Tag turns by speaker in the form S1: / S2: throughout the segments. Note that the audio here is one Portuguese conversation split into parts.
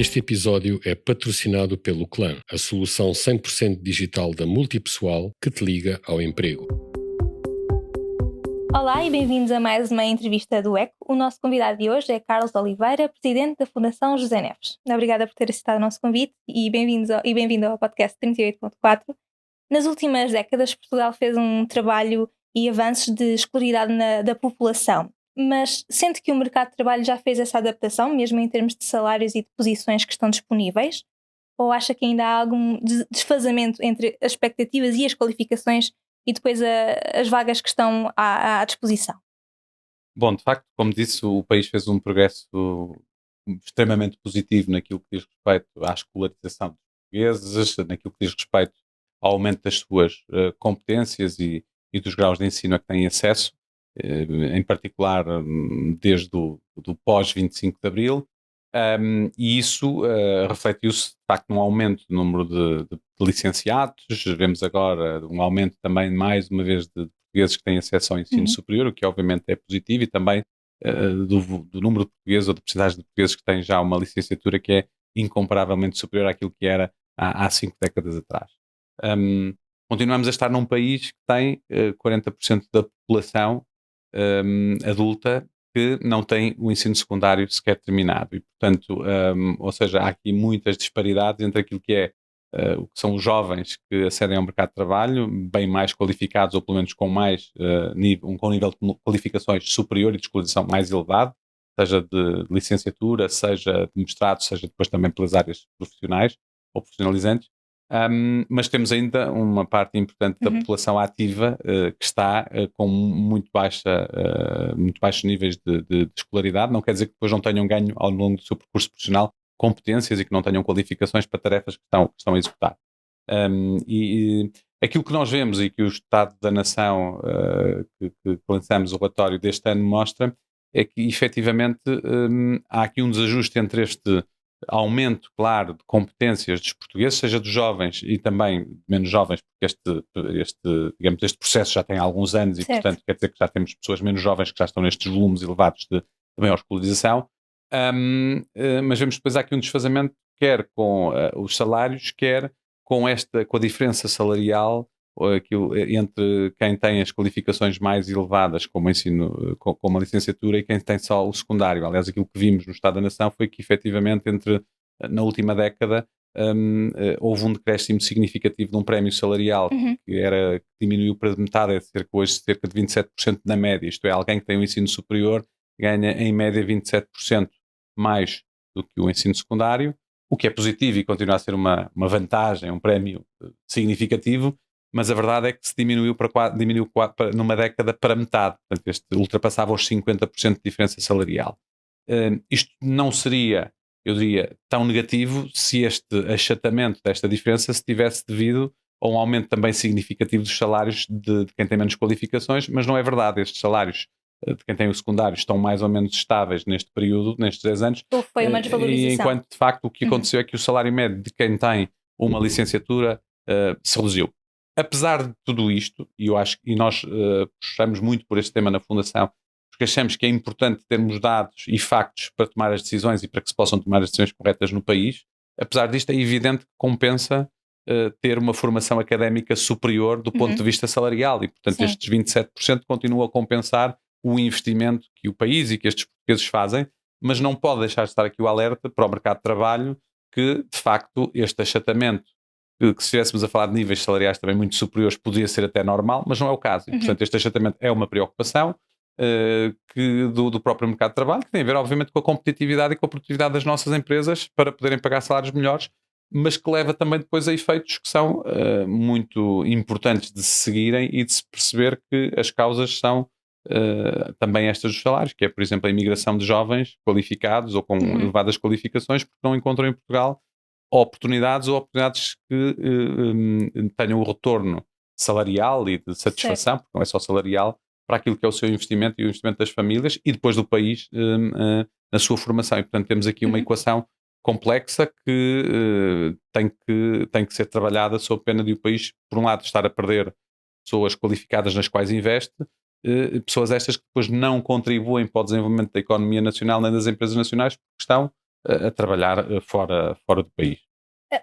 S1: Este episódio é patrocinado pelo Clã, a solução 100% digital da Multipessoal que te liga ao emprego.
S2: Olá e bem-vindos a mais uma entrevista do ECO. O nosso convidado de hoje é Carlos Oliveira, presidente da Fundação José Neves. Obrigada por ter aceitado o nosso convite e bem-vindo ao podcast 38.4. Nas últimas décadas, Portugal fez um trabalho e avanços de escolaridade da população, mas sente que o mercado de trabalho já fez essa adaptação, mesmo em termos de salários e de posições que estão disponíveis? Ou acha que ainda há algum desfazamento entre as expectativas e as qualificações e depois as vagas que estão à disposição?
S3: Bom, de facto, como disse, o país fez um progresso extremamente positivo naquilo que diz respeito à escolarização dos portugueses, naquilo que diz respeito ao aumento das suas competências e dos graus de ensino a que têm acesso, em particular desde do pós-25 de Abril. E isso refletiu-se, de facto, num aumento do número de licenciados. Vemos agora um aumento também, mais uma vez, de portugueses que têm acesso ao ensino superior, o que obviamente é positivo, e também do número de portugueses ou de percentagem de portugueses que têm já uma licenciatura que é incomparavelmente superior àquilo que era há 5 décadas atrás. Continuamos a estar num país que tem 40% da população adulta que não tem o ensino secundário sequer terminado e, portanto, ou seja, há aqui muitas disparidades entre aquilo que é o que são os jovens que acedem ao mercado de trabalho, bem mais qualificados ou pelo menos com mais com um nível de qualificações superior e de escolarização mais elevado, seja de licenciatura, seja de mestrado, seja depois também pelas áreas profissionais ou profissionalizantes. Mas temos ainda uma parte importante da população ativa que está com muito baixos níveis de escolaridade. Não quer dizer que depois não tenham ganho ao longo do seu percurso profissional competências e que não tenham qualificações para tarefas que estão a executar. E aquilo que nós vemos e que o Estado da Nação que lançamos o relatório deste ano mostra é que efetivamente há aqui um desajuste entre este aumento, claro, de competências dos portugueses, seja dos jovens e também menos jovens, porque este processo já tem alguns anos e, portanto, quer dizer que já temos pessoas menos jovens que já estão nestes volumes elevados de maior escolarização. Mas vemos depois há aqui um desfazamento, quer com os salários, quer com a diferença salarial entre quem tem as qualificações mais elevadas como ensino, como a licenciatura e quem tem só o secundário. Aliás, aquilo que vimos no Estado da Nação foi que efetivamente na última década houve um decréscimo significativo de um prémio salarial que diminuiu para metade, hoje cerca de 27% na média, isto é, alguém que tem um ensino superior ganha em média 27% mais do que o ensino secundário, o que é positivo e continua a ser uma vantagem, um prémio significativo, mas a verdade é que se diminuiu numa década para metade, portanto ultrapassava os 50% de diferença salarial. Isto não seria, eu diria, tão negativo se este achatamento desta diferença se tivesse devido a um aumento também significativo dos salários de quem tem menos qualificações, mas não é verdade. Estes salários de quem tem o secundário estão mais ou menos estáveis neste período, nestes 10 anos.
S2: Ou foi uma desvalorização?
S3: E enquanto, de facto, o que aconteceu é que o salário médio de quem tem uma licenciatura se reduziu. Apesar de tudo isto, e nós puxamos muito por este tema na Fundação, porque achamos que é importante termos dados e factos para tomar as decisões e para que se possam tomar as decisões corretas no país, apesar disto é evidente que compensa ter uma formação académica superior do ponto de vista salarial e, portanto, estes 27% continuam a compensar o investimento que o país e que estes portugueses fazem, mas não pode deixar de estar aqui o alerta para o mercado de trabalho que, de facto, este achatamento, que se estivéssemos a falar de níveis salariais também muito superiores, poderia ser até normal, mas não é o caso. E, portanto, este achatamento é uma preocupação do próprio mercado de trabalho, que tem a ver, obviamente, com a competitividade e com a produtividade das nossas empresas para poderem pagar salários melhores, mas que leva também depois a efeitos que são muito importantes de se seguirem e de se perceber que as causas são também estas dos salários, que é, por exemplo, a imigração de jovens qualificados ou com elevadas qualificações porque não encontram em Portugal oportunidades que tenham o retorno salarial e de satisfação, porque não é só salarial, para aquilo que é o seu investimento e o investimento das famílias e depois do país na sua formação. E, portanto, temos aqui uma equação complexa que tem que ser trabalhada sob pena de o país, por um lado, estar a perder pessoas qualificadas nas quais investe, pessoas estas que depois não contribuem para o desenvolvimento da economia nacional nem das empresas nacionais, porque estão a trabalhar fora do país.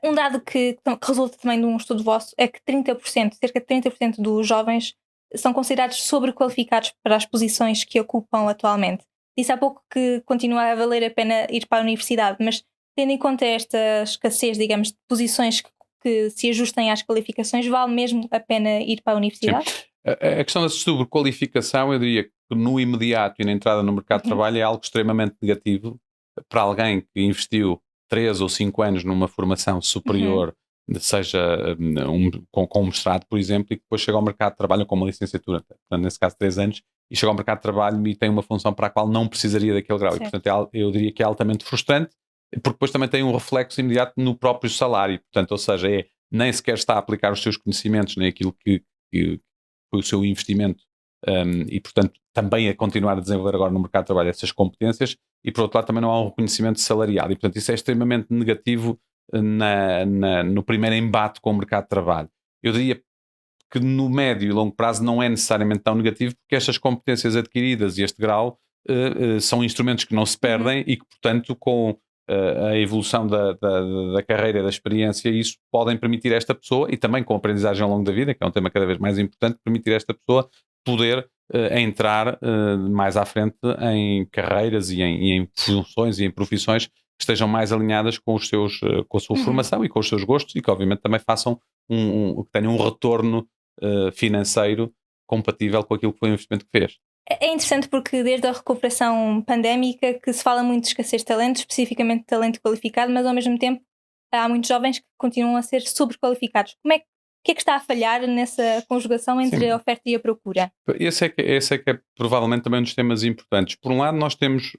S2: Um dado que resulta também de um estudo vosso é que 30%, cerca de 30% dos jovens são considerados sobrequalificados para as posições que ocupam atualmente. Disse há pouco que continua a valer a pena ir para a universidade, mas tendo em conta esta escassez, digamos, de posições que se ajustem às qualificações, vale mesmo a pena ir para a universidade?
S3: Sim. A questão da sobrequalificação, eu diria que no imediato e na entrada no mercado de trabalho é algo extremamente negativo para alguém que investiu 3 ou 5 anos numa formação superior, seja com um mestrado, por exemplo, e que depois chega ao mercado de trabalho com uma licenciatura, portanto, nesse caso 3 anos, e chega ao mercado de trabalho e tem uma função para a qual não precisaria daquele grau.
S2: Certo.
S3: E, portanto, eu diria que é altamente frustrante, porque depois também tem um reflexo imediato no próprio salário. Portanto, ou seja, nem sequer está a aplicar os seus conhecimentos, nem aquilo que foi o seu investimento, e portanto também a continuar a desenvolver agora no mercado de trabalho essas competências, e por outro lado também não há um reconhecimento salarial, e portanto isso é extremamente negativo no primeiro embate com o mercado de trabalho. Eu diria que no médio e longo prazo não é necessariamente tão negativo, porque estas competências adquiridas e este grau são instrumentos que não se perdem e que, portanto, com a evolução da carreira e da experiência, isso podem permitir a esta pessoa, e também com a aprendizagem ao longo da vida, que é um tema cada vez mais importante, permitir a esta pessoa poder entrar mais à frente em carreiras e em funções e em profissões que estejam mais alinhadas com com a sua formação e com os seus gostos, e que obviamente também façam que tenham um retorno financeiro compatível com aquilo que foi o investimento que fez.
S2: É interessante porque desde a recuperação pandémica que se fala muito de escassez de talento, especificamente de talento qualificado, mas ao mesmo tempo há muitos jovens que continuam a ser sobrequalificados. O que é que está a falhar nessa conjugação entre
S3: Sim.
S2: a oferta e a procura?
S3: Esse é que é provavelmente também um dos temas importantes. Por um lado, nós temos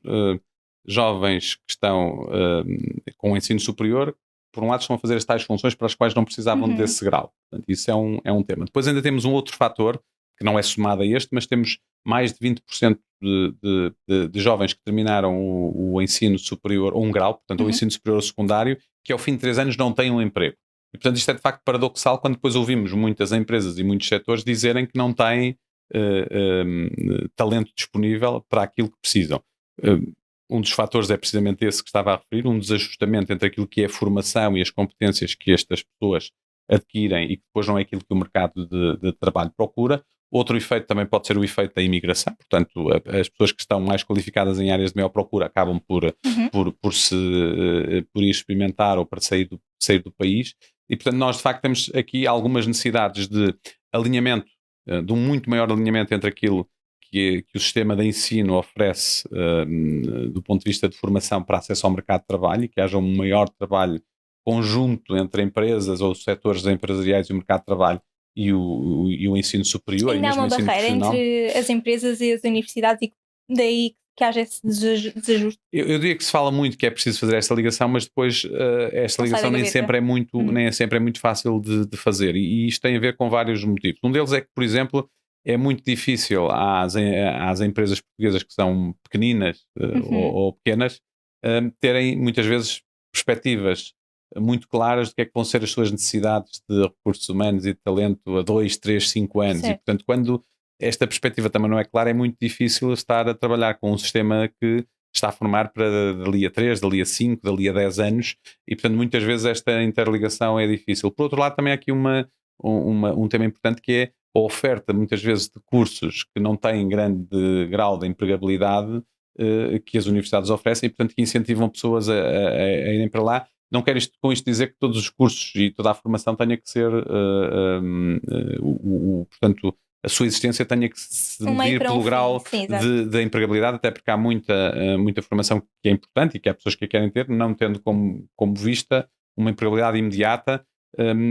S3: jovens que estão com o ensino superior, por um lado estão a fazer as tais funções para as quais não precisavam desse grau. Portanto, isso é um tema. Depois ainda temos um outro fator, que não é somado a este, mas temos mais de 20% de jovens que terminaram o ensino superior, ou um grau, portanto, o ensino superior secundário, que ao fim de 3 anos não têm um emprego. E, portanto, isto é de facto paradoxal quando depois ouvimos muitas empresas e muitos setores dizerem que não têm talento disponível para aquilo que precisam. Um dos fatores é precisamente esse que estava a referir, um desajustamento entre aquilo que é a formação e as competências que estas pessoas adquirem e que depois não é aquilo que o mercado de trabalho procura. Outro efeito também pode ser o efeito da imigração, portanto, as pessoas que estão mais qualificadas em áreas de maior procura acabam por ir experimentar ou para sair do país, e portanto nós de facto temos aqui algumas necessidades de alinhamento, de um muito maior alinhamento entre aquilo que o sistema de ensino oferece do ponto de vista de formação para acesso ao mercado de trabalho, e que haja um maior trabalho conjunto entre empresas ou setores empresariais e o mercado de trabalho e o ensino superior.
S2: Ainda
S3: e
S2: há
S3: mesmo
S2: uma
S3: o ensino
S2: barreira
S3: profissional.
S2: entre as empresas e as universidades e daí que haja esse desajuste.
S3: Eu diria que se fala muito que é preciso fazer esta ligação, mas depois esta
S2: Não sai
S3: ligação
S2: da
S3: nem
S2: gaveta.
S3: sempre é muito fácil de fazer, e isto tem a ver com vários motivos. Um deles é que, por exemplo, é muito difícil às empresas portuguesas que são pequeninas ou pequenas terem muitas vezes perspectivas muito claras de que é que vão ser as suas necessidades de recursos humanos e de talento a 2, 3, 5 anos.
S2: Certo.
S3: E portanto, quando esta perspectiva também não é clara, é muito difícil estar a trabalhar com um sistema que está a formar para dali a 3, dali a 5, dali a 10 anos, e portanto muitas vezes esta interligação é difícil. Por outro lado, também há aqui um tema importante, que é a oferta muitas vezes de cursos que não têm grande grau de empregabilidade que as universidades oferecem, e portanto que incentivam pessoas a irem para lá. Não quero com isto dizer que todos os cursos e toda a formação tenha que ser portanto, a sua existência tenha que se medir pelo grau de empregabilidade, até porque há muita formação que é importante e que há pessoas que a querem ter, não tendo como vista uma empregabilidade imediata,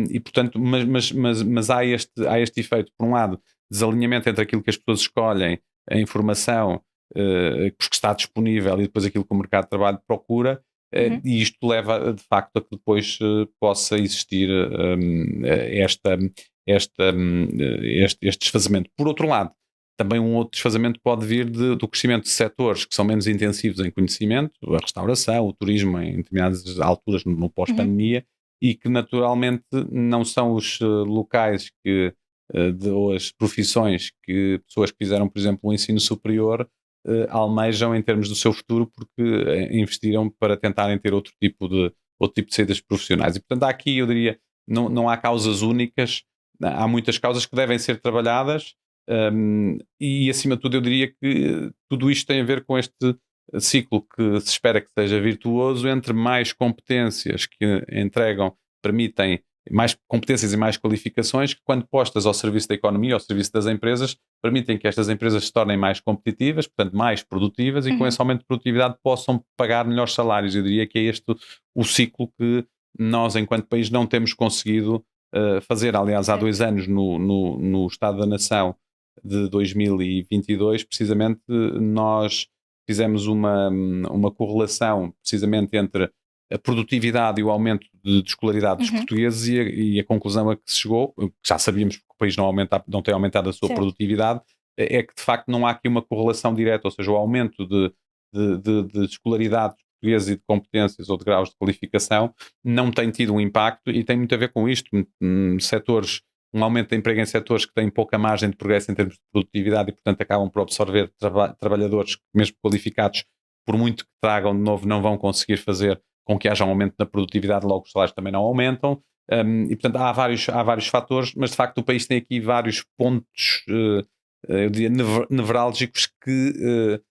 S3: e portanto, mas há este efeito, por um lado, desalinhamento entre aquilo que as pessoas escolhem, a informação porque está disponível, e depois aquilo que o mercado de trabalho procura. E isto leva de facto a que depois possa existir este desfazamento. Por outro lado, também um outro desfazamento pode vir do crescimento de setores que são menos intensivos em conhecimento, a restauração, o turismo em determinadas alturas no pós-pandemia, e que naturalmente não são os locais ou as profissões que pessoas que fizeram, por exemplo, o ensino superior almejam em termos do seu futuro, porque investiram para tentarem ter outro tipo de saídas profissionais. E portanto aqui eu diria, não há causas únicas, há muitas causas que devem ser trabalhadas, e acima de tudo eu diria que tudo isto tem a ver com este ciclo que se espera que seja virtuoso, entre mais competências que permitem mais competências e mais qualificações que, quando postas ao serviço da economia, ao serviço das empresas, permitem que estas empresas se tornem mais competitivas, portanto mais produtivas, e com esse aumento de produtividade possam pagar melhores salários. Eu diria que é este o ciclo que nós, enquanto país, não temos conseguido fazer. Aliás, há 2 anos, no Estado da Nação de 2022, precisamente, nós fizemos uma correlação precisamente entre a produtividade e o aumento de escolaridade dos portugueses, e a conclusão a que se chegou, que já sabíamos que o país não tem aumentado a sua produtividade, é que de facto não há aqui uma correlação direta, ou seja, o aumento de escolaridade dos portugueses e de competências ou de graus de qualificação não tem tido um impacto, e tem muito a ver com isto. Um aumento de emprego em setores que têm pouca margem de progresso em termos de produtividade, e portanto acabam por absorver trabalhadores que, mesmo qualificados, por muito que tragam de novo, não vão conseguir fazer com que haja um aumento na produtividade, logo os salários também não aumentam, e portanto há vários fatores, mas de facto o país tem aqui vários pontos, eu diria, nevrálgicos que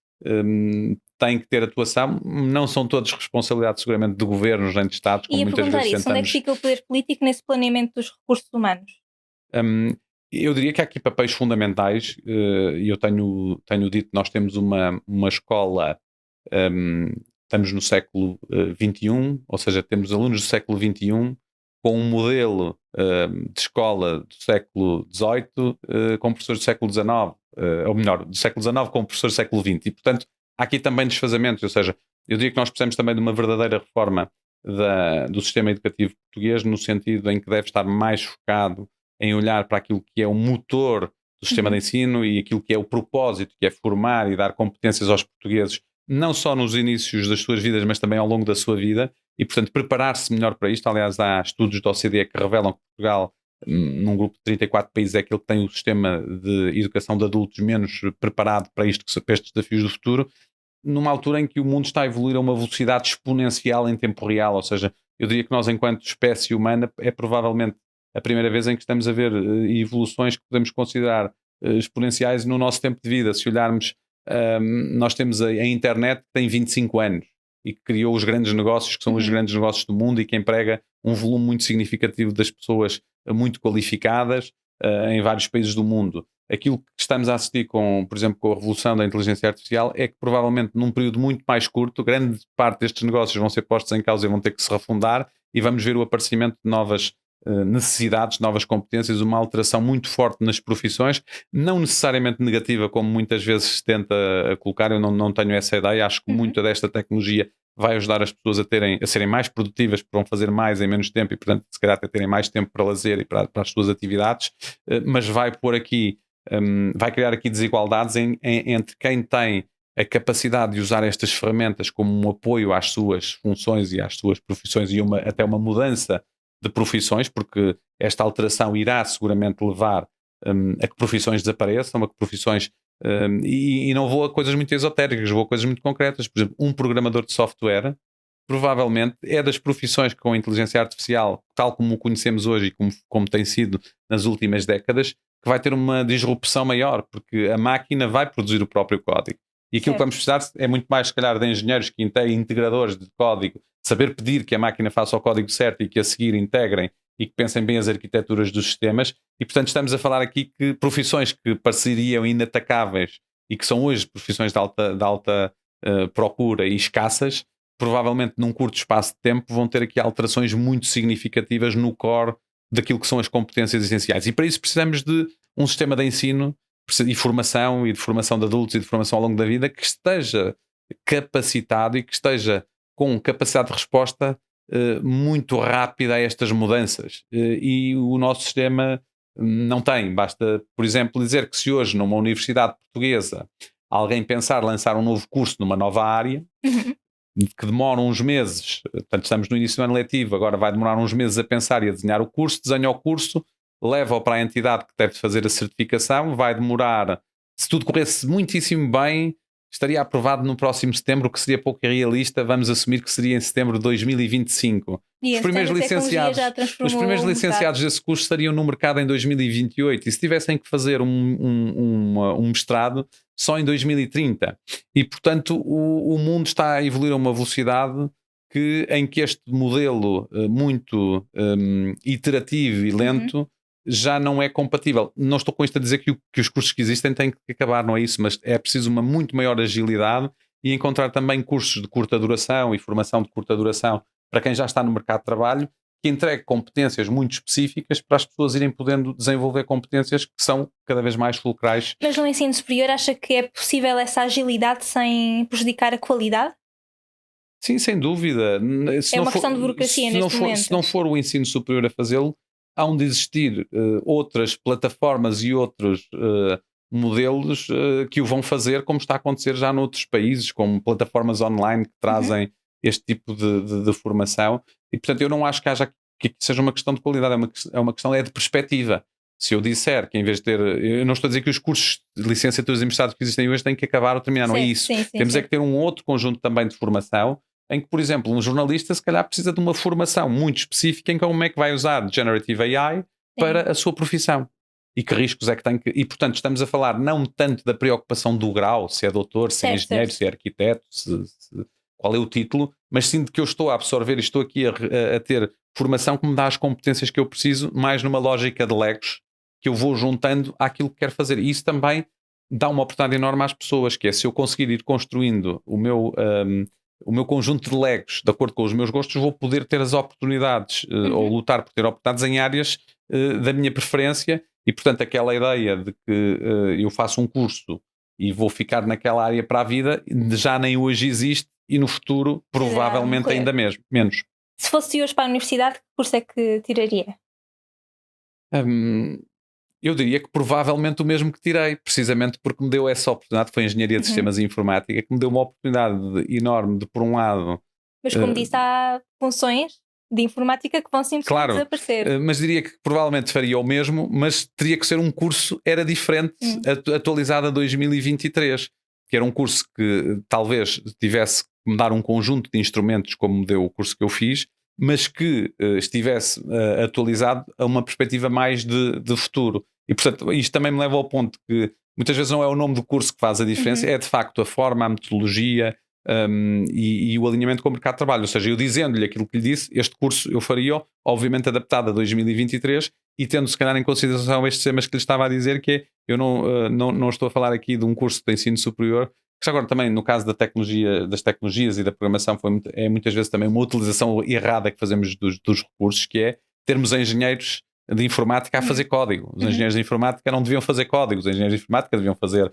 S3: têm que ter atuação. Não são todos responsabilidade seguramente de governos nem de Estados, como muitas vezes tentamos.
S2: Onde é que fica o poder político nesse planeamento dos recursos humanos?
S3: Eu diria que há aqui papéis fundamentais, e eu tenho dito, nós temos uma escola, estamos no século XXI, ou seja, temos alunos do século XXI com um modelo de escola do século XVIII, com professores do século XIX, ou melhor, do século XIX com professores do século XX, e portanto há aqui também desfazamentos. Ou seja, eu diria que nós precisamos também de uma verdadeira reforma do sistema educativo português, no sentido em que deve estar mais focado em olhar para aquilo que é o motor do sistema de ensino e aquilo que é o propósito, que é formar e dar competências aos portugueses, não só nos inícios das suas vidas, mas também ao longo da sua vida, e portanto preparar-se melhor para isto. Aliás, há estudos da OCDE que revelam que Portugal, num grupo de 34 países, é aquele que tem o sistema de educação de adultos menos preparado para estes desafios do futuro, numa altura em que o mundo está a evoluir a uma velocidade exponencial em tempo real. Ou seja, eu diria que nós, enquanto espécie humana, é provavelmente a primeira vez em que estamos a ver evoluções que podemos considerar exponenciais no nosso tempo de vida. Se olharmos, nós temos a internet, que tem 25 anos e que criou os grandes negócios, que são os grandes negócios do mundo, e que emprega um volume muito significativo das pessoas muito qualificadas em vários países do mundo. Aquilo que estamos a assistir por exemplo, com a revolução da inteligência artificial, é que provavelmente num período muito mais curto, grande parte destes negócios vão ser postos em causa e vão ter que se refundar, e vamos ver o aparecimento de novas necessidades, novas competências, uma alteração muito forte nas profissões, não necessariamente negativa, como muitas vezes se tenta colocar. Eu não tenho essa ideia. Acho que muita desta tecnologia vai ajudar as pessoas a serem mais produtivas, porque vão fazer mais em menos tempo, e portanto se calhar até terem mais tempo para lazer e para as suas atividades, mas vai criar aqui desigualdades entre quem tem a capacidade de usar estas ferramentas como um apoio às suas funções e às suas profissões, e até uma mudança de profissões, porque esta alteração irá seguramente levar a que profissões desapareçam, a que profissões... e não vou a coisas muito esotéricas, vou a coisas muito concretas. Por exemplo, um programador de software provavelmente é das profissões que, com a inteligência artificial, tal como o conhecemos hoje e como tem sido nas últimas décadas, que vai ter uma disrupção maior, porque a máquina vai produzir o próprio código. E aquilo que vamos precisar é muito mais, se calhar, de engenheiros que integradores de código, saber pedir que a máquina faça o código certo e que a seguir integrem e que pensem bem as arquiteturas dos sistemas. E portanto estamos a falar aqui que profissões que pareceriam inatacáveis e que são hoje profissões de alta procura e escassas, provavelmente num curto espaço de tempo vão ter aqui alterações muito significativas no core daquilo que são as competências essenciais. E para isso precisamos de um sistema de ensino e de formação de adultos e de formação ao longo da vida, que esteja capacitado e que esteja com capacidade de resposta muito rápida a estas mudanças. E o nosso sistema não tem. Basta, por exemplo, dizer que se hoje numa universidade portuguesa alguém pensar lançar um novo curso numa nova área, que demora uns meses, portanto estamos no início do ano letivo, agora vai demorar uns meses a pensar e a desenhar o curso, desenha o curso, leva-o para a entidade que deve fazer a certificação, vai demorar, se tudo corresse muitíssimo bem, estaria aprovado no próximo setembro, que seria pouco realista, vamos assumir que seria em setembro de 2025. Os primeiros licenciados desse curso estariam no mercado em 2028 e se tivessem que fazer um mestrado só em 2030. E, portanto, o mundo está a evoluir a uma velocidade em que este modelo muito iterativo e lento já não é compatível. Não estou com isto a dizer que os cursos que existem têm que acabar, não é isso, mas é preciso uma muito maior agilidade e encontrar também cursos de curta duração e formação de curta duração para quem já está no mercado de trabalho, que entregue competências muito específicas para as pessoas irem podendo desenvolver competências que são cada vez mais fulcrais.
S2: Mas no ensino superior acha que é possível essa agilidade sem prejudicar a qualidade?
S3: Sim, sem dúvida.
S2: É uma questão de burocracia neste momento.
S3: Se não for o ensino superior a fazê-lo, hão de existir outras plataformas e outros modelos que o vão fazer, como está a acontecer já noutros países, como plataformas online que trazem este tipo de formação. E, portanto, eu não acho que seja uma questão de qualidade, é uma questão de perspectiva. Se eu disser que em vez de ter... Eu não estou a dizer que os cursos de licenciaturas e mestrados que existem hoje têm que acabar ou terminar, não é isso. Temos é que ter um outro conjunto também de formação em que, por exemplo, um jornalista se calhar precisa de uma formação muito específica em como é que vai usar Generative AI para a sua profissão. E que riscos é que tem que... E, portanto, estamos a falar não tanto da preocupação do grau, se é doutor, se é engenheiro, se é arquiteto, qual é o título, mas sim de que eu estou a absorver e estou aqui a ter formação que me dá as competências que eu preciso, mais numa lógica de legos, que eu vou juntando àquilo que quero fazer. E isso também dá uma oportunidade enorme às pessoas, que é se eu conseguir ir construindo o meu conjunto de legos de acordo com os meus gostos, vou poder ter as oportunidades ou lutar por ter oportunidades em áreas da minha preferência e, portanto, aquela ideia de que eu faço um curso e vou ficar naquela área para a vida, já nem hoje existe e no futuro provavelmente ainda menos.
S2: Se fosse hoje para a universidade, que curso é que tiraria?
S3: Eu diria que provavelmente o mesmo que tirei, precisamente porque me deu essa oportunidade, foi Engenharia de Sistemas e Informática, que me deu uma oportunidade enorme de, por um lado...
S2: Mas como disse, há funções de informática que vão simplesmente desaparecer.
S3: Mas diria que provavelmente faria o mesmo, mas teria que ser um curso, era diferente, atualizado a 2023, que era um curso que talvez tivesse que me dar um conjunto de instrumentos como me deu o curso que eu fiz, mas que estivesse atualizado a uma perspectiva mais de futuro. E, portanto, isto também me leva ao ponto que muitas vezes não é o nome do curso que faz a diferença, é de facto a forma, a metodologia e o alinhamento com o mercado de trabalho. Ou seja, eu dizendo-lhe aquilo que lhe disse, este curso eu faria, obviamente adaptado a 2023 e tendo se calhar em consideração estes temas que lhe estava a dizer, que é, eu não estou a falar aqui de um curso de ensino superior, que agora também no caso das tecnologias e da programação é muitas vezes também uma utilização errada que fazemos dos recursos, que é termos engenheiros de informática a fazer código. Os engenheiros de informática não deviam fazer código, os engenheiros de informática deviam fazer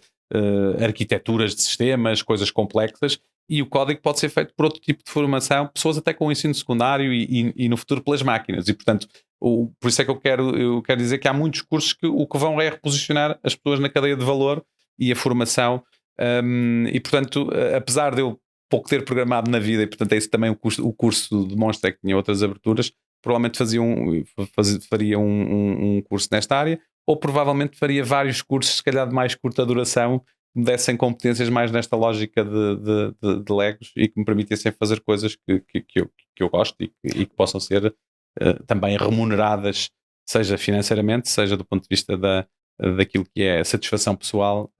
S3: arquiteturas de sistemas, coisas complexas, e o código pode ser feito por outro tipo de formação, pessoas até com o ensino secundário e no futuro pelas máquinas. E portanto, por isso é que eu quero dizer que há muitos cursos que o que vão é reposicionar as pessoas na cadeia de valor e a formação. E portanto, apesar de eu pouco ter programado na vida, e portanto é isso também o curso demonstra que tinha outras aberturas, provavelmente faria um curso nesta área, ou provavelmente faria vários cursos, se calhar de mais curta duração, que me dessem competências mais nesta lógica de legos e que me permitissem fazer coisas que eu gosto e que possam ser também remuneradas, seja financeiramente, seja do ponto de vista daquilo que é a satisfação pessoal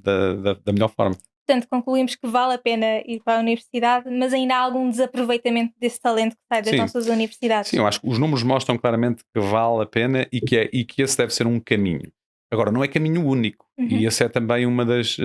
S3: da melhor forma.
S2: Portanto, concluímos que vale a pena ir para a universidade, mas ainda há algum desaproveitamento desse talento que sai das nossas universidades.
S3: Sim, eu acho que os números mostram claramente que vale a pena e que esse deve ser um caminho. Agora, não é caminho único, e essa é também uma das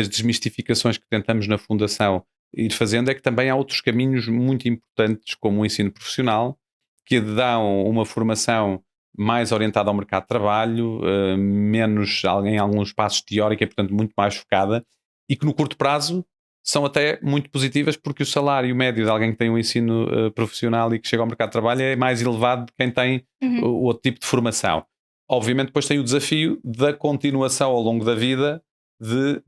S3: desmistificações que tentamos na Fundação ir fazendo, é que também há outros caminhos muito importantes, como o ensino profissional, que dão uma formação mais orientada ao mercado de trabalho, menos em alguns espaços teórica e, portanto, muito mais focada, e que no curto prazo são até muito positivas, porque o salário médio de alguém que tem um ensino profissional e que chega ao mercado de trabalho é mais elevado de quem tem o outro tipo de formação. Obviamente depois tem o desafio da continuação ao longo da vida de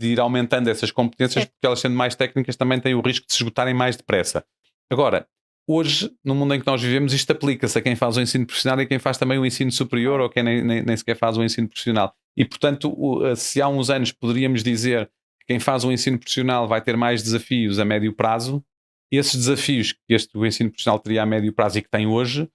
S3: ir aumentando essas competências, porque elas sendo mais técnicas também têm o risco de se esgotarem mais depressa. Agora, hoje, no mundo em que nós vivemos, isto aplica-se a quem faz o ensino profissional e a quem faz também o ensino superior ou quem nem sequer faz o ensino profissional. E, portanto, se há uns anos poderíamos dizer que quem faz um ensino profissional vai ter mais desafios a médio prazo. Esses desafios que o ensino profissional teria a médio prazo e que tem hoje,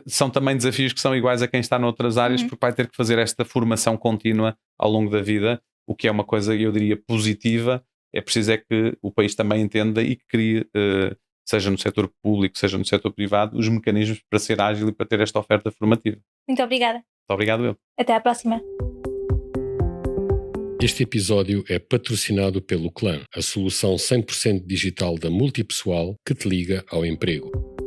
S3: são também desafios que são iguais a quem está noutras áreas, porque vai ter que fazer esta formação contínua ao longo da vida, o que é uma coisa, eu diria, positiva. É preciso que o país também entenda e que crie, seja no setor público, seja no setor privado, os mecanismos para ser ágil e para ter esta oferta formativa.
S2: Muito obrigada.
S3: Muito obrigado, eu.
S2: Até à próxima.
S1: Este episódio é patrocinado pelo Clã, a solução 100% digital da Multipessoal que te liga ao emprego.